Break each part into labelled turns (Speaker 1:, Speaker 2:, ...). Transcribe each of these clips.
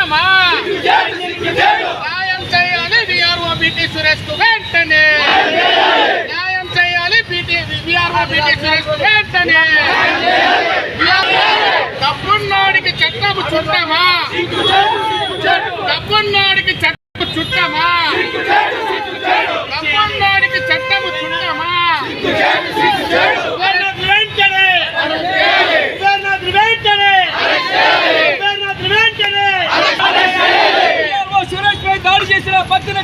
Speaker 1: చుట్టమా న్యాయం చేయాలి VRO BT Suresh కు వెంటనే న్యాయం చేయాలి విఆర్ఓ బీటీ సురేష్ కు వెంటనే డబ్బున్నోడికి చట్టము చుట్టమా డబ్బున్నోడికి చట్టము చుట్టమా డబ్బున్నోడికి చట్టము చుట్టమా
Speaker 2: సురేష్ పై దాడి చేసిన పత్తిన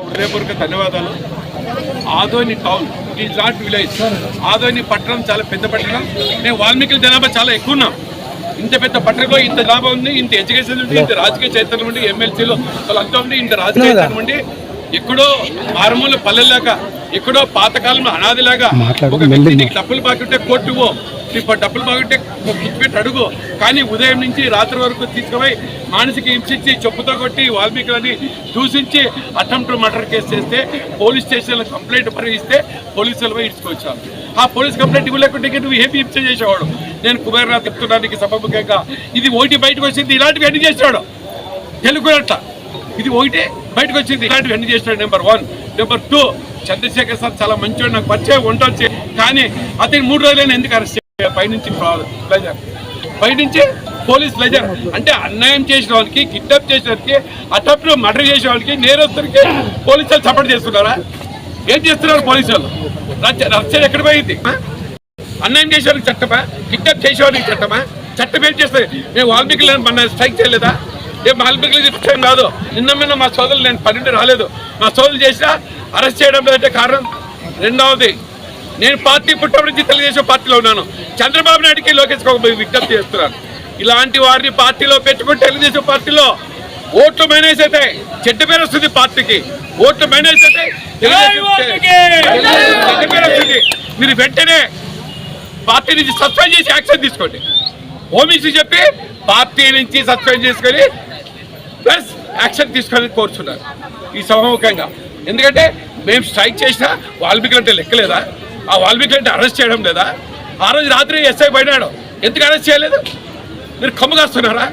Speaker 3: హృదయపూర్వక ధన్యవాదాలు. Adoni town is not village. Adoni పట్టణం చాలా పెద్ద పట్టణం. మేము వాల్మీకి జనాభా చాలా ఎక్కువ ఉన్నాం. ఇంత పెద్ద పట్టణంలో ఇంత జనాభా ఉంది, ఇంత ఎడ్యుకేషన్ ఉంది, ఇంత రాజకీయ చైతన్యం ఉండి, ఎమ్మెల్సీలో వాళ్ళంతా ఉండి, ఇంత రాజకీయ చైతన్యం ఉండి, ఎక్కడో మారుమూల పల్లెలాగా, ఎక్కడో పాతకాలంలో అనాదిలాగా ఒక వ్యక్తికి డబ్బులు బాగుంటే కోర్టువో డబ్బులు బాగుంటే పెట్టి అడుగు, కానీ ఉదయం నుంచి రాత్రి వరకు తీసుకుపోయి మానసిక హింసించి చెప్పుతో కొట్టి వాల్మీకులని దూషించి అటెంప్ట్ మర్డర్ కేసు చేస్తే పోలీస్ స్టేషన్లో కంప్లైంట్ పరిగిస్తే పోలీసులు ఇచ్చుకొచ్చాను. ఆ పోలీస్ కంప్లైంట్ ఇవ్వలేకుంటే నువ్వు ఏమి హింస చేసేవాడు. నేను కుబేర్నాథ్ చెప్తున్నానికి సభముఖంగా ఇది ఒకటి బయటకు వచ్చింది, ఇలాంటివి అన్ని చేశాడు తెలుగు అట్లా. ఇది ఒకటే బయటకు వచ్చింది, ఇలాంటివి అన్ని చేశాడు. నెంబర్ 1. నెంబర్ 2, చంద్రశేఖర్ సార్ చాలా మంచివాడు, నాకు పరిచయం ఉండొచ్చు, కానీ అతని 3 రోజులైనా ఎందుకు అరెస్ట్ చేయాలి? పైనుంచి ప్రెజర్, పైనుంచి పోలీస్ ప్రెజర్. అంటే అన్యాయం చేసిన వాళ్ళకి, కిడ్నాప్ చేసిన వాళ్ళకి, అటెంప్ట్ మర్డర్ చేసే వాళ్ళకి, నేరస్తులకి పోలీసులు సపోర్ట్ చేస్తున్నారా? ఏం చేస్తున్నారు పోలీసులు? రక్షణ ఎక్కడ పోయింది? అన్యాయం చేసేవాళ్ళకి చట్టమా? కిడ్నాప్ చేసేవాళ్ళకి చట్టమా? చట్టం ఏం చేస్తుంది? మేము వాల్మీకులను మన స్ట్రైక్ చేయలేదా? ఏం వాల్మీకులకి విషయం కాదు. నిన్న మా సోదరులు, నేను 12 రాలేదు, మా సోదరులు చేసినా అరెస్ట్ చేయడం లేదంటే కారణం. రెండవది, నేను పార్టీ పుట్టప్పటి నుంచి తెలుగుదేశం పార్టీలో ఉన్నాను. చంద్రబాబు నాయుడికి లోకేష్ విజ్ఞప్తి చేస్తున్నాను, ఇలాంటి వారిని పార్టీలో పెట్టుకుంటే తెలుగుదేశం పార్టీలో ఓట్లు మైనస్ అవుతాయి, చెడ్డ పేరు వస్తుంది పార్టీకి. ఓట్లు మైనస్ అవుతాయి, చెడ్డ పేరు వస్తుంది. మీరు వెంటనే పార్టీ నుంచి సస్పెండ్ చేసి యాక్షన్ తీసుకోండి. ఓబీసీ చెప్పి పార్టీ నుంచి సస్పెండ్ చేసుకొని ప్లస్ యాక్షన్ తీసుకొని కోరుచున్నారు ఈ సభాముఖంగా. ఎందుకంటే మేము స్ట్రైక్ చేసినా వాల్మీకులు అంటే లెక్కలేదా? ఆ వాల్మీకులు అంటే అరెస్ట్ చేయడం లేదా? ఆ రోజు రాత్రి ఎస్ఐ పోయినాడు, ఎందుకు అరెస్ట్ చేయలేదు? మీరు కమ్ము కాస్తున్నారా?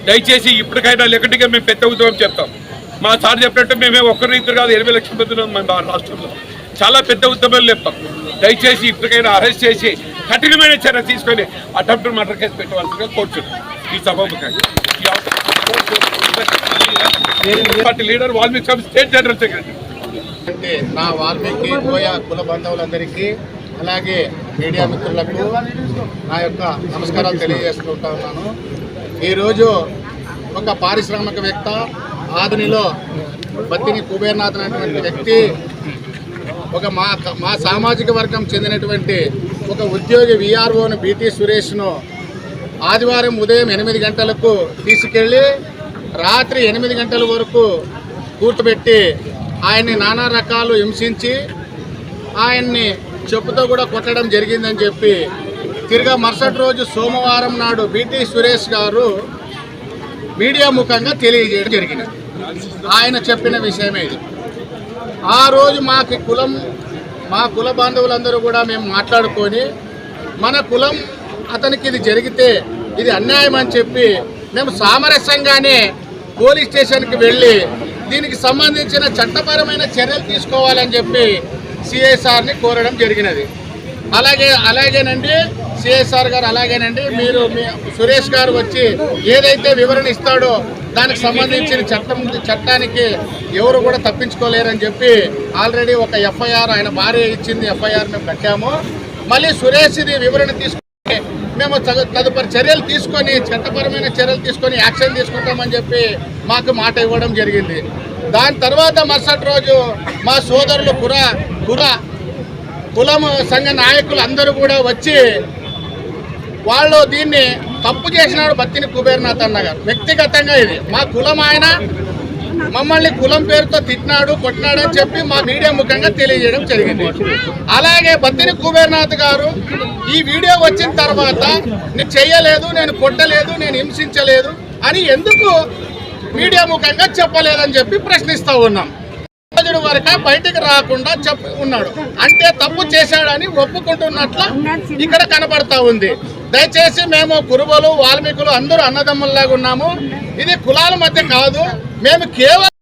Speaker 3: దయచేసి ఇప్పటికైనా లేకుంటే మేము పెద్ద ఉద్యమం చెప్తాం. మా సార్ చెప్పినట్టు మేమే ఒక్కరి ఇద్దరు కాదు, 80 లక్షల మంది ఉన్నాం మా రాష్ట్రంలో. చాలా పెద్ద ఉద్యమాలు చెప్తాం. దయచేసి ఇప్పటికైనా అరెస్ట్ చేసి కఠినమైన చర్య తీసుకొని అటెంప్ట్ మర్డర్ కేసు పెట్టవలసిందిగా కోరుచున్నాం ఈ సభాముఖంగా. Party leader, Valmiki state general secretary.
Speaker 4: అంటే నా వాల్మీకి బోయ కుల బంధువులందరికీ, అలాగే మీడియా మిత్రులకు నా యొక్క నమస్కారాలు తెలియజేసుకుంటా ఉన్నాను. ఈరోజు ఒక పారిశ్రామికవేత్త, ఆదనిలో బత్తిని కుబేర్నాథ్ అనేటువంటి వ్యక్తి, ఒక మా సామాజిక వర్గం చెందినటువంటి ఒక ఉద్యోగి విఆర్ఓను బీటీ సురేష్ను ఆదివారం ఉదయం 8 గంటలకు తీసుకెళ్ళి రాత్రి 8 గంటల వరకు కూర్చోబెట్టి ఆయన్ని నానా రకాలు హింసించి ఆయన్ని చెప్పుతో కూడా కొట్టడం జరిగిందని చెప్పి తిరిగా మరుసటి రోజు సోమవారం నాడు బీటీ సురేష్ గారు మీడియా ముఖంగా తెలియజేయడం జరిగింది. ఆయన చెప్పిన విషయమే ఇది. ఆ రోజు మా కుల బాంధవులందరూ కూడా మేము మాట్లాడుకొని మన కులం అతనికి ఇది జరిగితే ఇది అన్యాయం అని చెప్పి మేము సామరస్యంగానే పోలీస్ స్టేషన్కి వెళ్ళి దీనికి సంబంధించిన చట్టపరమైన చర్యలు తీసుకోవాలని చెప్పి సిఎస్ఆర్ని కోరడం జరిగినది. అలాగేనండి సిఎస్ఆర్ గారు అలాగేనండి మీరు సురేష్ గారు వచ్చి ఏదైతే వివరణ ఇస్తాడో దానికి సంబంధించిన చట్టానికి ఎవరు కూడా తప్పించుకోలేరని చెప్పి ఆల్రెడీ ఒక ఎఫ్ఐఆర్ ఆయన భార్య ఇచ్చింది, ఎఫ్ఐఆర్ మేము కట్టాము. మళ్ళీ సురేష్ ఇది వివరణ తీసుకుని మేము తదుపరి చర్యలు తీసుకొని చట్టపరమైన చర్యలు తీసుకొని యాక్షన్ తీసుకుంటామని చెప్పి మాకు మాట ఇవ్వడం జరిగింది. దాని తర్వాత మరుసటి రోజు మా సోదరులు కులం సంఘ నాయకులు అందరూ కూడా వచ్చి వాళ్ళు దీన్ని తప్పు చేసినాడు బత్తిని కుబేర్నాథ్ అన్న గారు. వ్యక్తిగతంగా ఇది మా కులం, ఆయన మమ్మల్ని కులం పేరుతో తిట్టినాడు కొట్టినాడు అని చెప్పి మా మీడియా ముఖంగా తెలియజేయడం జరిగింది. అలాగే బత్తిని కుబేర్నాథ్ గారు ఈ వీడియో వచ్చిన తర్వాత నేను చెయ్యలేదు, నేను కొట్టలేదు, నేను హింసించలేదు అని ఎందుకు మీడియా ముఖంగా చెప్పలేదని చెప్పి ప్రశ్నిస్తూ ఉన్నాం. వరకు బయటికి రాకుండా ఉన్నాడు అంటే తప్పు చేశాడని ఒప్పుకుంటున్నట్ల ఇక్కడ కనబడతా ఉంది. దయచేసి మేము కురుబలు వాల్మీకులు అందరూ అన్నదమ్ముల్లాగా ఉన్నాము. ఇది కులాల మధ్య కాదు. మేము కేవలం